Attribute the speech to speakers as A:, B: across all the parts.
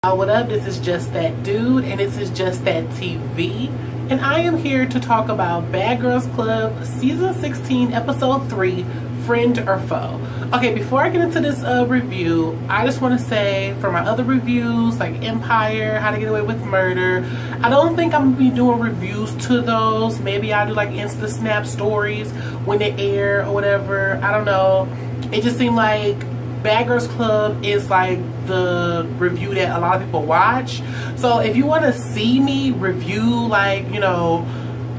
A: What up? This is Just That Dude, and this is Just That TV, and I am here to talk about Bad Girls Club Season 16, Episode 3, Friend or Foe. Okay, before I get into this review, I just want to say for my other reviews, like Empire, How to Get Away with Murder, I don't think I'm going to be doing reviews to those. Maybe I'll do like Insta Snap stories when they air or whatever. I don't know. It just seemed like Bad Girls Club is like the review that a lot of people watch. So if you want to see me review, like, you know,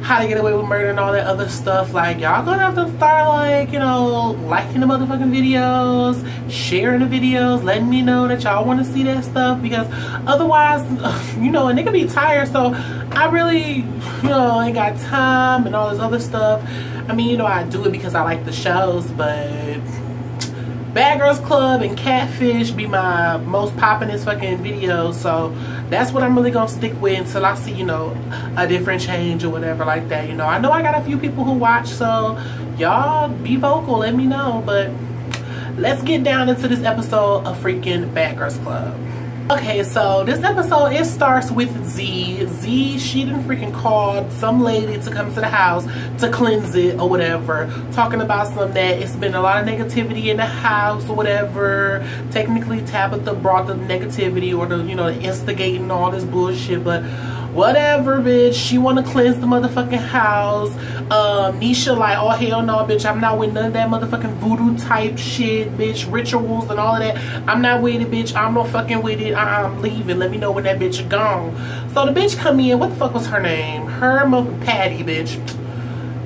A: How to Get Away with Murder and all that other stuff, like, y'all gonna have to start, like, you know, liking the motherfucking videos, sharing the videos, letting me know that y'all want to see that stuff, because otherwise, you know, a nigga be tired. So I really, you know, ain't got time and all this other stuff. I mean, you know, I do it because I like the shows, but Bad Girls Club and Catfish be my most poppin'est fucking videos, so that's what I'm really gonna stick with until I see, you know, a different change or whatever like that. You know I got a few people who watch, so y'all be vocal, let me know. But let's get down into this episode of freaking Bad Girls Club. Okay, so this episode, it starts with Z. She done freaking called some lady to come to the house to cleanse it or whatever, talking about some that it's been a lot of negativity in the house or whatever. Technically Tabitha brought the negativity or the, you know, the instigating all this bullshit, but whatever, bitch. She want to cleanse the motherfucking house. Nisha like, oh hell no, bitch, I'm not with none of that motherfucking voodoo type shit, bitch, rituals and all of that. I'm not with it, bitch. I'm not fucking with it. I'm leaving. Let me know when that bitch is gone. So the bitch come in. What the fuck was her name? Her motherfucking Patty, bitch.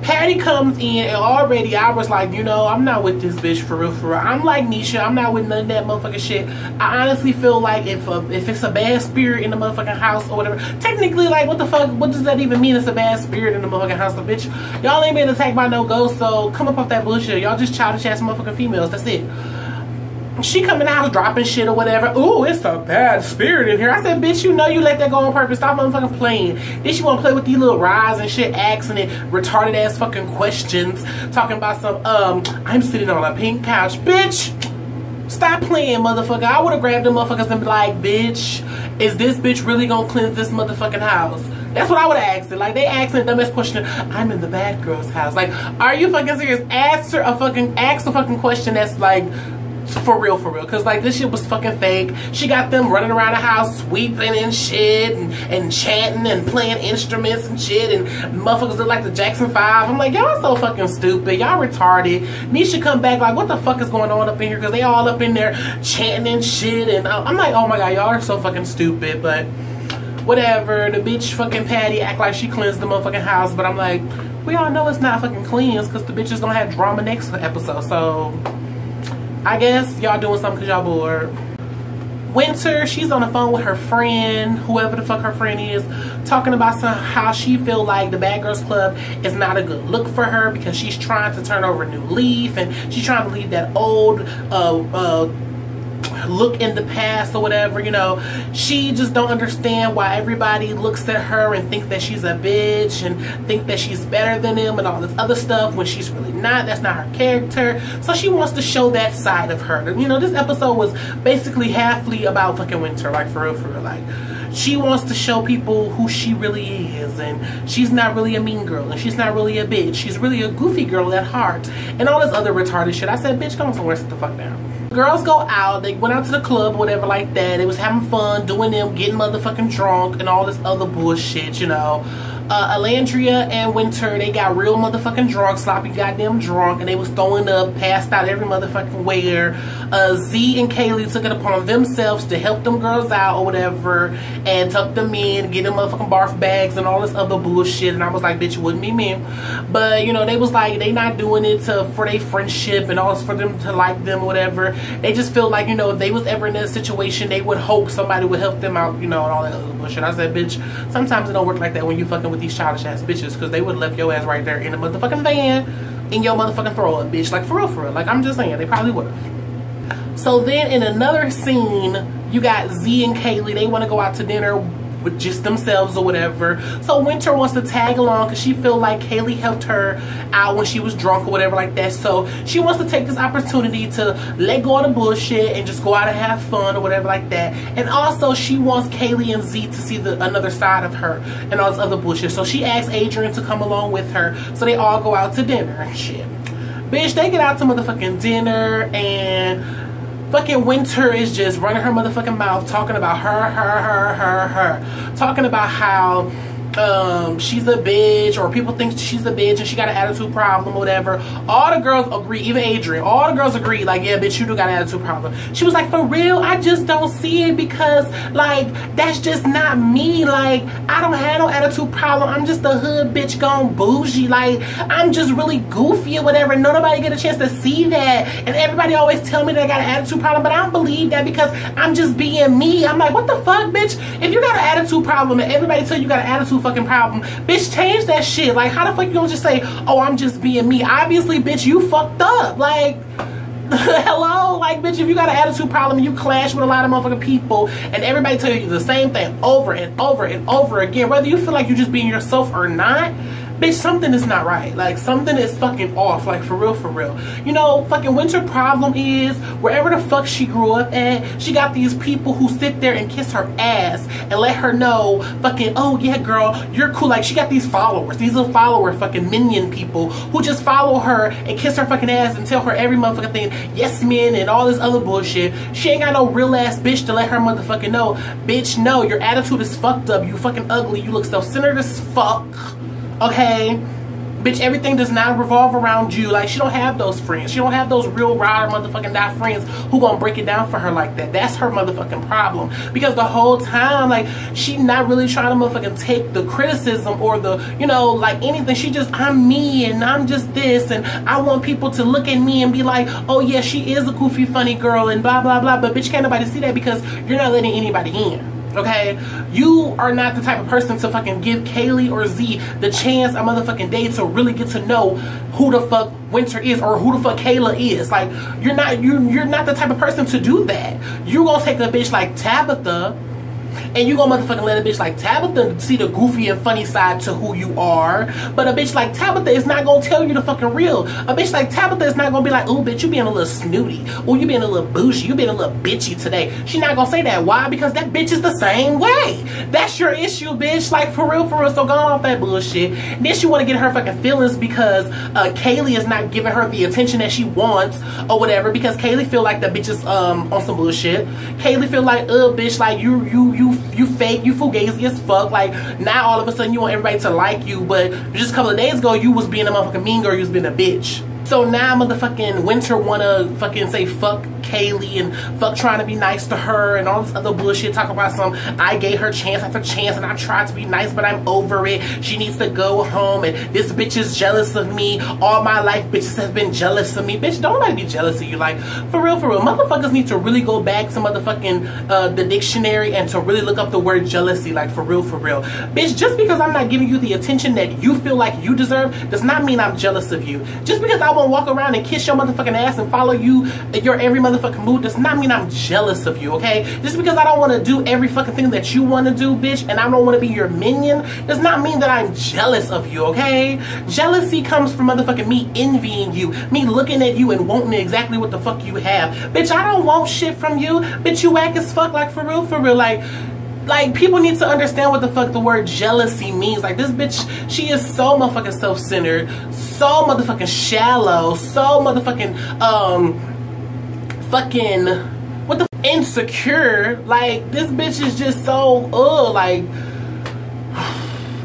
A: Patty comes in, and already I was like, you know, I'm not with this bitch for real, for real. I'm like Nisha, I'm not with none of that motherfucking shit. I honestly feel like if it's a bad spirit in the motherfucking house or whatever, technically, like, what the fuck, what does that even mean? It's a bad spirit in the motherfucking house. So bitch, y'all ain't been attacked by no ghost, so come up off that bullshit. Y'all just childish ass motherfucking females, that's it. She come in the house dropping shit or whatever. Ooh, it's a bad spirit in here. I said, bitch, you know you let that go on purpose. Stop motherfucking playing. Then she want to play with these little rides and shit, asking it retarded ass fucking questions, talking about some, I'm sitting on a pink couch. Bitch, stop playing, motherfucker. I would have grabbed them motherfuckers and be like, bitch, is this bitch really gonna cleanse this motherfucking house? That's what I would have asked it. Like, they asked the dumbest question. I'm in the bad girl's house. Like, are you fucking serious? Ask a fucking question that's like, for real, because like this shit was fucking fake. She got them running around the house sweeping and shit and chanting and playing instruments and shit, and motherfuckers look like the Jackson 5. I'm like, y'all so fucking stupid, y'all retarded. Nisha come back like, what the fuck is going on up in here? Because they all up in there chanting and shit, and I'm like, oh my god, y'all are so fucking stupid. But whatever. The bitch fucking Patty act like she cleansed the motherfucking house, but I'm like, we all know it's not fucking cleansed because the bitch is gonna have drama next episode. So I guess y'all doing something because y'all bored. Winter, she's on the phone with her friend, whoever the fuck her friend is, talking about how she feel like the Bad Girls Club is not a good look for her because she's trying to turn over a new leaf and she's trying to leave that old look in the past or whatever. You know, she just don't understand why everybody looks at her and think that she's a bitch and think that she's better than them and all this other stuff when she's really not. That's not her character. So she wants to show that side of her. You know, this episode was basically halfly about fucking Winter, like for real. Like, she wants to show people who she really is, and she's not really a mean girl, and she's not really a bitch. She's really a goofy girl at heart, and all this other retarded shit. I said, bitch, go somewhere, sit the fuck down. Girls go out, they went out to the club, whatever like that. They was having fun, doing them, getting motherfucking drunk and all this other bullshit, you know. Alandria and Winter, they got real motherfucking drunk, sloppy goddamn drunk, and they was throwing up, passed out every motherfucking where. Z and Kaylee took it upon themselves to help them girls out or whatever, and tuck them in, get them motherfucking barf bags and all this other bullshit. And I was like, bitch, it wouldn't be me. But, you know, they was like, they not doing it for their friendship and all this for them to like them or whatever. They just feel like, you know, if they was ever in a situation, they would hope somebody would help them out, you know, and all that other bullshit. I said, bitch, sometimes it don't work like that when you fucking with these childish ass bitches, because they would have left your ass right there in the motherfucking van in your motherfucking throw up, bitch. Like, for real. Like, I'm just saying, they probably would have. So then in another scene, you got Z and Kaylee. They want to go out to dinner. with just themselves or whatever. So Winter wants to tag along because she feel like Kaylee helped her out when she was drunk or whatever like that. So she wants to take this opportunity to let go of the bullshit and just go out and have fun or whatever like that. And also she wants Kaylee and Z to see another side of her and all this other bullshit. So she asks Adrian to come along with her, so they all go out to dinner and shit. Bitch, they get out to motherfucking dinner, and fucking Winter is just running her motherfucking mouth talking about her. Talking about how she's a bitch, or people think she's a bitch and she got an attitude problem or whatever. All the girls agree, even Adrian, all the girls agree, like, yeah, bitch, you do got an attitude problem. She was like, for real? I just don't see it, because like, that's just not me. Like, I don't have no attitude problem. I'm just a hood bitch gone bougie. Like, I'm just really goofy or whatever. No, nobody get a chance to see that. And everybody always tell me that I got an attitude problem, but I don't believe that because I'm just being me. I'm like, what the fuck, bitch? If you got an attitude problem and everybody tell you got an attitude fucking problem, bitch, change that shit. Like, how the fuck you gonna just say, oh, I'm just being me? Obviously, bitch, you fucked up. Like, hello? Like, bitch, if you got an attitude problem, you clash with a lot of motherfucking people and everybody tell you the same thing over and over and over again, whether you feel like you're just being yourself or not, bitch, something is not right. Like, something is fucking off. Like, for real, for real. You know, fucking Winter problem is, wherever the fuck she grew up at, she got these people who sit there and kiss her ass and let her know, fucking, oh yeah, girl, you're cool. Like, she got these followers. These are follower fucking minion people who just follow her and kiss her fucking ass and tell her every motherfucking thing, yes men and all this other bullshit. She ain't got no real ass bitch to let her motherfucking know, bitch, no, your attitude is fucked up. You fucking ugly. You look self-centered as fuck. Okay, bitch, everything does not revolve around you. Like, she don't have those friends. She don't have those real ride or motherfucking die friends who gonna break it down for her like that. That's her motherfucking problem. Because the whole time, like, she not really trying to motherfucking take the criticism or the, you know, like anything. She just, I'm me and I'm just this, and I want people to look at me and be like, oh yeah, she is a goofy funny girl and blah blah blah. But bitch, can't nobody see that because you're not letting anybody in. Okay, you are not the type of person to fucking give Kaylee or Z the chance a motherfucking day to really get to know who the fuck Winter is or who the fuck Kayla is. Like, you're not the type of person to do that. You gonna take a bitch like Tabitha and you gonna motherfucking let a bitch like Tabitha see the goofy and funny side to who you are. But a bitch like Tabitha is not gonna tell you the fucking real. A bitch like Tabitha is not gonna be like, oh bitch, you being a little snooty. Oh, you being a little bougie. You being a little bitchy today. She not gonna say that. Why? Because that bitch is the same way. That's your issue, bitch. Like, for real, for real. So go off that bullshit. Then she wanna get her fucking feelings because Kaylee is not giving her the attention that she wants or whatever, because Kaylee feel like the bitch is on some bullshit. Kaylee feel like, bitch, like you fake, you fugazi as fuck. Like, now all of a sudden you want everybody to like you, but just a couple of days ago you was being a motherfucking mean girl, you was being a bitch. So now motherfucking Winter wanna fucking say fuck Kaylee and fuck trying to be nice to her and all this other bullshit. Talk about some, I gave her chance after chance and I tried to be nice but I'm over it. She needs to go home and this bitch is jealous of me. All my life bitches have been jealous of me. Bitch, don't nobody be jealous of you. Like, for real, motherfuckers need to really go back to motherfucking the dictionary and to really look up the word jealousy. Like, for real. Bitch, just because I'm not giving you the attention that you feel like you deserve does not mean I'm jealous of you. Just because I won't walk around and kiss your motherfucking ass and follow you your every motherfucking move does not mean I'm jealous of you, okay? Just because I don't want to do every fucking thing that you want to do, bitch, and I don't want to be your minion, does not mean that I'm jealous of you, okay? Jealousy comes from motherfucking me envying you, me looking at you and wanting exactly what the fuck you have. Bitch, I don't want shit from you. Bitch, you whack as fuck. Like, for real. Like, people need to understand what the fuck the word jealousy means. Like, this bitch, she is so motherfucking self-centered, so motherfucking shallow, so motherfucking, fucking, what the insecure. Like, this bitch is just so, like,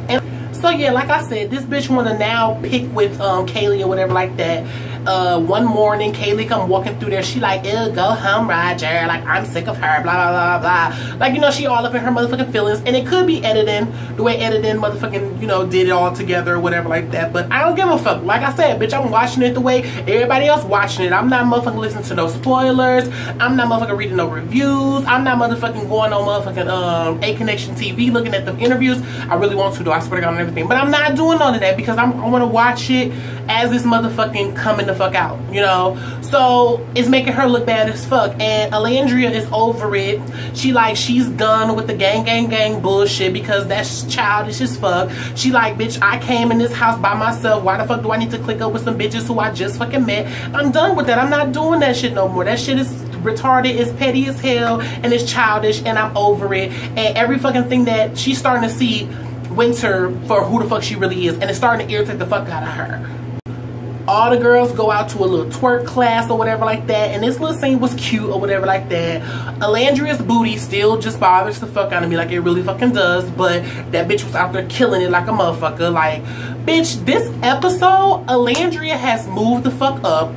A: and so yeah, like I said, this bitch wanna now pick with, Kaylee or whatever like that. One morning, Kaylee come walking through there. She like, ew, go home, Roger. Like, I'm sick of her, blah, blah, blah, blah. Like, you know, she all up in her motherfucking feelings. And it could be editing, the way editing motherfucking, you know, did it all together or whatever like that. But I don't give a fuck. Like I said, bitch, I'm watching it the way everybody else watching it. I'm not motherfucking listening to no spoilers. I'm not motherfucking reading no reviews. I'm not motherfucking going on motherfucking A Connection TV looking at the interviews. I really want to, though. I swear to God on everything. But I'm not doing none of that because I want to watch it as it's motherfucking coming the fuck out, you know? So it's making her look bad as fuck. And Alandria is over it. She's done with the gang bullshit because that's childish as fuck. She like, bitch, I came in this house by myself. Why the fuck do I need to click up with some bitches who I just fucking met? I'm done with that. I'm not doing that shit no more. That shit is retarded, it's petty as hell, and it's childish, and I'm over it. And every fucking thing that she's starting to see Winter for who the fuck she really is, and it's starting to irritate the fuck out of her. All the girls go out to a little twerk class or whatever like that, and this little scene was cute or whatever like that. Alandria's booty still just bothers the fuck out of me, like it really fucking does, but that bitch was out there killing it like a motherfucker. Like, bitch, this episode, Alandria has moved the fuck up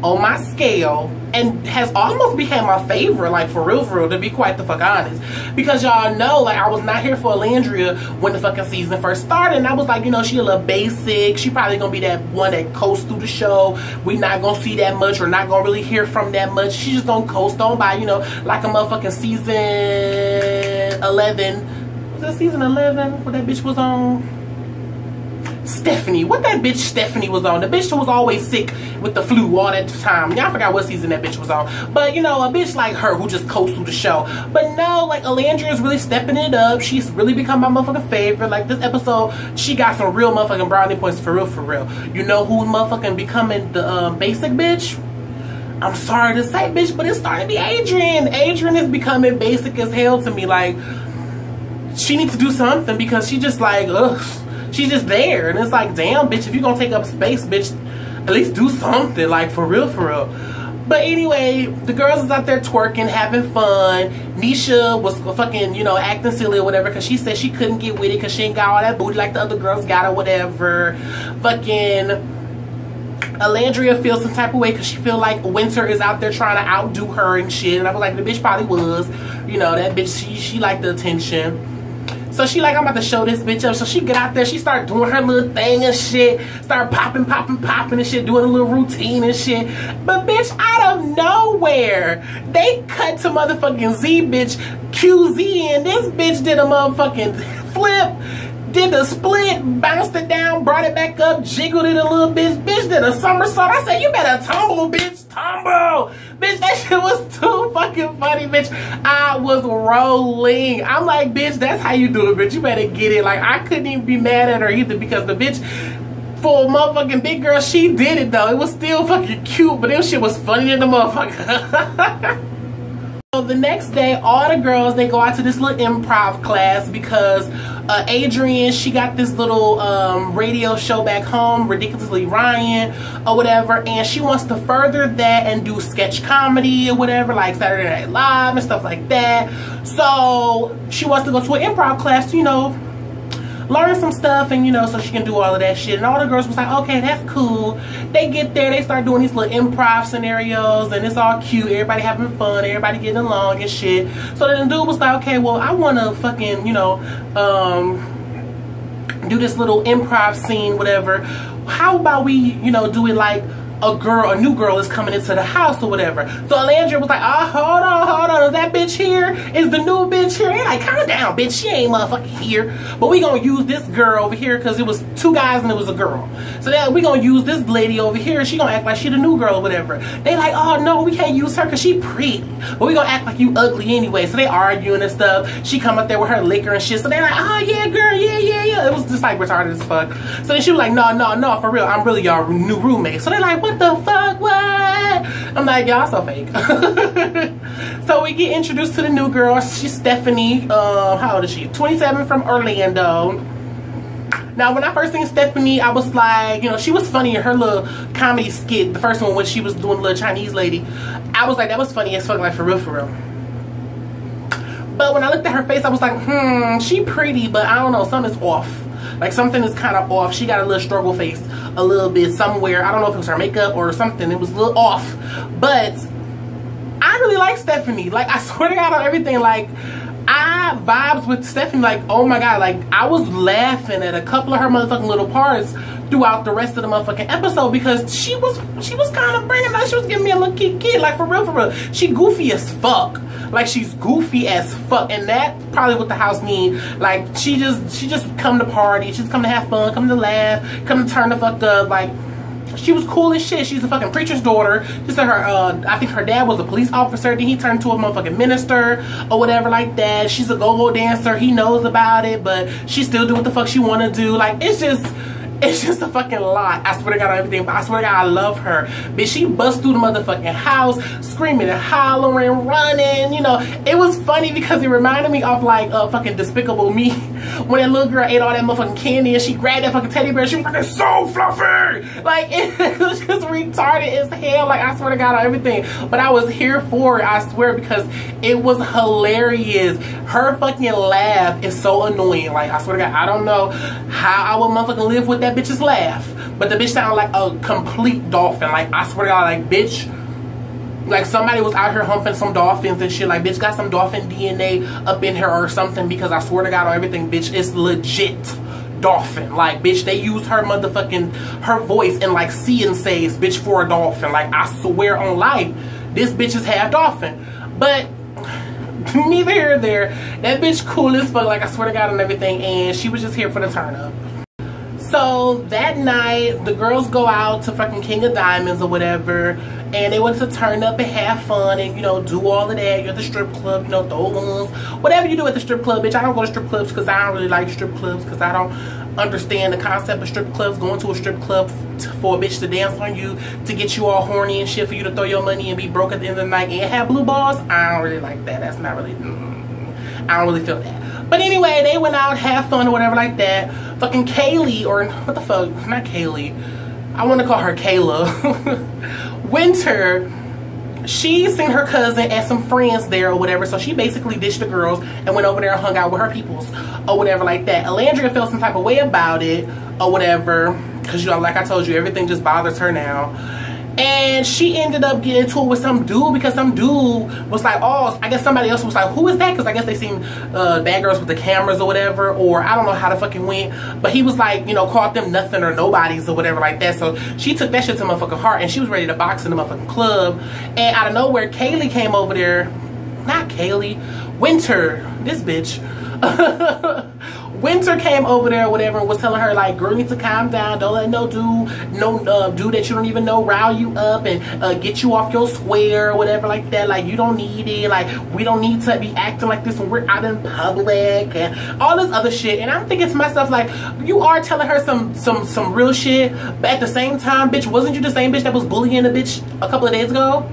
A: on my scale and has almost became my favorite, like for real, to be quite the fuck honest. Because y'all know, like, I was not here for Alandria when the fucking season first started, and I was like, you know, she a little basic, she probably gonna be that one that coasts through the show. We not gonna see that much, or not gonna really hear from that much. She just gonna coast on by, you know, like a motherfucking season 11. Was that season 11 what that bitch was on? Stephanie. What that bitch Stephanie was on. The bitch who was always sick with the flu all that time. Y'all forgot what season that bitch was on. But, you know, a bitch like her who just coasts through the show. But no, like, Alandria is really stepping it up. She's really become my motherfucking favorite. Like, this episode, she got some real motherfucking brownie points for real. You know who's motherfucking becoming the basic bitch? I'm sorry to say, bitch, but it's starting to be Adrian. Adrian is becoming basic as hell to me. Like, she needs to do something because she just like, ugh. She's just there, and it's like, damn, bitch, if you're gonna take up space, bitch, at least do something, like, for real. But anyway, the girls is out there twerking, having fun. Nisha was fucking, you know, acting silly or whatever, because she said she couldn't get with it because she ain't got all that booty like the other girls got or whatever. Fucking Alandria feels some type of way because she feel like Winter is out there trying to outdo her and shit. And I was like, the bitch probably was. You know, that bitch, she liked the attention. So she like, I'm about to show this bitch up. So she get out there, she start doing her little thing and shit. Start popping and shit, doing a little routine and shit. But bitch, out of nowhere, they cut to motherfucking Z bitch, QZ, and this bitch did a motherfucking flip, did the split, bounced it down, brought it back up, jiggled it a little bit. Bitch did a somersault. I said, you better tumble, bitch, tumble. Bitch, that shit was too fucking funny, bitch. I was rolling. I'm like, bitch, that's how you do it, bitch. You better get it. Like, I couldn't even be mad at her either because the bitch, for a motherfucking big girl, she did it though. It was still fucking cute, but this shit was funny than the motherfucker. So the next day, all the girls, they go out to this little improv class because Adrian, she got this little radio show back home, Ridiculously Ryan or whatever, and she wants to further that and do sketch comedy or whatever, like Saturday Night Live and stuff like that. So she wants to go to an improv class to, you know, learn some stuff, and you know, so she can do all of that shit. And all the girls was like, okay, that's cool. They get there, they start doing these little improv scenarios, and it's all cute, everybody having fun, everybody getting along and shit. So then the dude was like, okay, well, I want to fucking, you know, do this little improv scene, whatever. How about we, you know, do it like a new girl is coming into the house or whatever. So Alandria was like, oh, hold on, is that bitch here? Is the new bitch here? And like, calm down, bitch, she ain't motherfucking here. But we gonna use this girl over here because it was two guys and it was a girl. So then we gonna use this lady over here. She gonna act like she the new girl or whatever. They like, oh no, we can't use her because she pretty. But we gonna act like you ugly anyway. So they arguing and stuff. She come up there with her liquor and shit. So they like, oh yeah, girl, yeah. It was just like retarded as fuck. So then she was like, no, for real, I'm really your new roommate. So they like, what the fuck, what? I'm like, y'all so fake. So we get introduced to the new girl. She's Stephanie. How old is she? 27, from Orlando. Now, when I first seen Stephanie, I was like, you know, she was funny in her little comedy skit, the first one when she was doing the little Chinese lady. I was like, that was funny as fuck, like for real. But when I looked at her face, I was like, she pretty, but I don't know, something's off. Like, something is kind of off. She got a little struggle face a little bit somewhere. I don't know if it was her makeup or something. It was a little off. But I really like Stephanie. Like, I swear to God on everything. Like, I vibes with Stephanie. Like, oh my God. Like, I was laughing at a couple of her motherfucking little parts throughout the rest of the motherfucking episode because she was kind of bringing out. She was giving me a little kid. Like, for real. She goofy as fuck. Like, she's goofy as fuck, and that's probably what the house need. Like, she just come to party, she's come to have fun, come to laugh, come to turn the fuck up. Like, she was cool as shit. She's a fucking preacher's daughter. She said her, I think her dad was a police officer. Then he turned into a motherfucking minister or whatever like that. She's a go-go dancer. He knows about it, but she still do what the fuck she want to do. Like, it's just a fucking lot. I swear to God on everything, but I swear to God I love her. Bitch, she bust through the motherfucking house, screaming and hollering, running. You know, it was funny because it reminded me of like fucking Despicable Me. When that little girl ate all that motherfucking candy and she grabbed that fucking teddy bear, she was fucking so fluffy. Like, it was just retarded as hell. Like, I swear to God on everything. But I was here for it, I swear, because it was hilarious. Her fucking laugh is so annoying. Like, I swear to God, I don't know how I would motherfucking live with that bitch's laugh. But the bitch sounded like a complete dolphin. Like, I swear to God, like, bitch, like somebody was out here humping some dolphins and shit. Like, bitch got some dolphin DNA up in her or something, because I swear to God on everything, bitch, it's legit dolphin. Like, bitch, they used her motherfucking, her voice in like See and Says, bitch, for a dolphin. Like, I swear on life, this bitch is half dolphin. But neither here nor there. That bitch cool as fuck, like, I swear to God on everything, and she was just here for the turn up. So that night, the girls go out to fucking King of Diamonds or whatever, and they went to turn up and have fun and, you know, do all of that. You're at the strip club, you know, throw ones, whatever you do at the strip club, bitch. I don't go to strip clubs because I don't really like strip clubs, because I don't understand the concept of strip clubs. Going to a strip club for a bitch to dance on you, to get you all horny and shit, for you to throw your money and be broke at the end of the night and have blue balls, I don't really like that. That's not really, I don't really feel that. But anyway, they went out, have fun or whatever like that. Fucking Kaylee, or what the fuck, not Kaylee, I want to call her Kayla. Winter, she seen her cousin and some friends there or whatever, so she basically ditched the girls and went over there and hung out with her peoples or whatever like that. Alandria felt some type of way about it or whatever, because, you know, like I told you, everything just bothers her now. And she ended up getting into it with some dude, because some dude was like, oh, I guess somebody else was like, who is that? Because I guess they seen bad girls with the cameras or whatever, or I don't know how the fucking went. But he was like, you know, called them nothing or nobodies or whatever like that. So she took that shit to motherfucking heart, and she was ready to box in the motherfucking club. And out of nowhere, Kaylee came over there. Not Kaylee, Winter, this bitch. Winter came over there or whatever and was telling her, like, girl, you need to calm down. Don't let no dude that you don't even know rile you up and get you off your square or whatever like that. Like, you don't need it. Like, we don't need to be acting like this when we're out in public and all this other shit. And I'm thinking to myself, like, you are telling her some real shit, but at the same time, bitch, wasn't you the same bitch that was bullying a bitch a couple of days ago?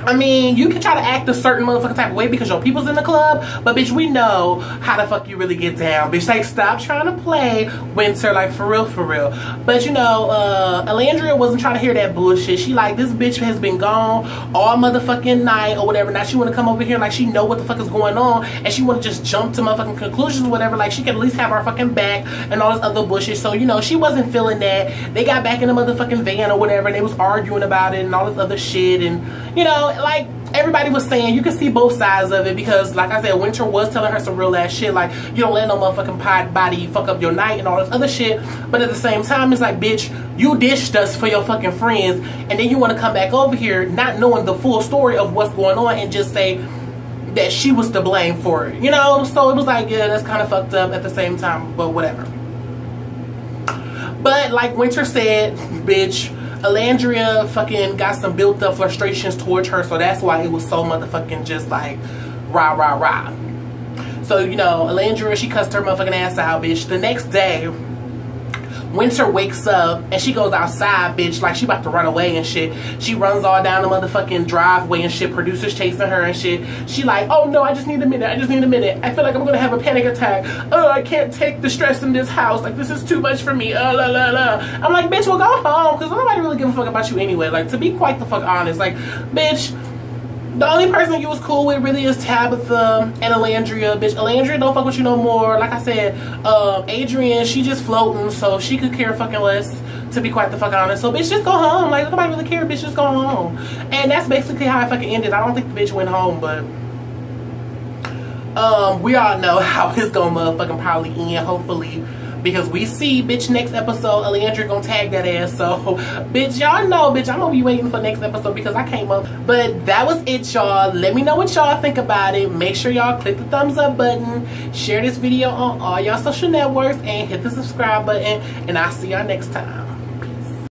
A: I mean, you can try to act a certain motherfucking type of way because your people's in the club, but bitch, we know how the fuck you really get down. Bitch, like, stop trying to play, Winter, like, for real, for real. But, you know, Alandria wasn't trying to hear that bullshit. She like, this bitch has been gone all motherfucking night or whatever. Now she want to come over here like she know what the fuck is going on, and she want to just jump to motherfucking conclusions or whatever. Like, she can at least have our fucking back and all this other bullshit. So, you know, she wasn't feeling that. They got back in the motherfucking van or whatever, and they was arguing about it and all this other shit. And, you know, like, everybody was saying, you can see both sides of it, because like I said, Winter was telling her some real ass shit, like, you don't let no motherfucking body fuck up your night and all this other shit. But at the same time, it's like, bitch, you dished us for your fucking friends, and then you want to come back over here not knowing the full story of what's going on and just say that she was to blame for it, you know? So it was like, yeah, that's kind of fucked up at the same time, but whatever. But like Winter said, bitch, Alandria fucking got some built up frustrations towards her, so that's why it was so motherfucking just like rah rah rah. So, you know, Alandria, she cussed her motherfucking ass out, bitch. The next day, Winter wakes up and she goes outside, bitch, like she about to run away and shit. She runs all down the motherfucking driveway and shit. Producers chasing her and shit. She like, oh no, I just need a minute. I just need a minute. I feel like I'm gonna have a panic attack. Oh, I can't take the stress in this house. Like, this is too much for me. La la la. I'm like, bitch, well, go home, because nobody really give a fuck about you anyway. Like, to be quite the fuck honest, like, bitch, the only person you was cool with really is Tabitha and Alandria. Bitch, Alandria don't fuck with you no more. Like I said, Adrian, she just floating, so she could care fucking less, to be quite the fuck honest. So bitch, just go home. Like, nobody really care, bitch, just go home. And that's basically how I fucking ended. I don't think the bitch went home, but we all know how it's gonna motherfucking probably end, hopefully. Because we see, bitch, next episode, Alandria gonna tag that ass. So, bitch, y'all know, bitch, I'm gonna be waiting for next episode because I came up. But that was it, y'all. Let me know what y'all think about it. Make sure y'all click the thumbs up button. Share this video on all y'all social networks. And hit the subscribe button. And I'll see y'all next time.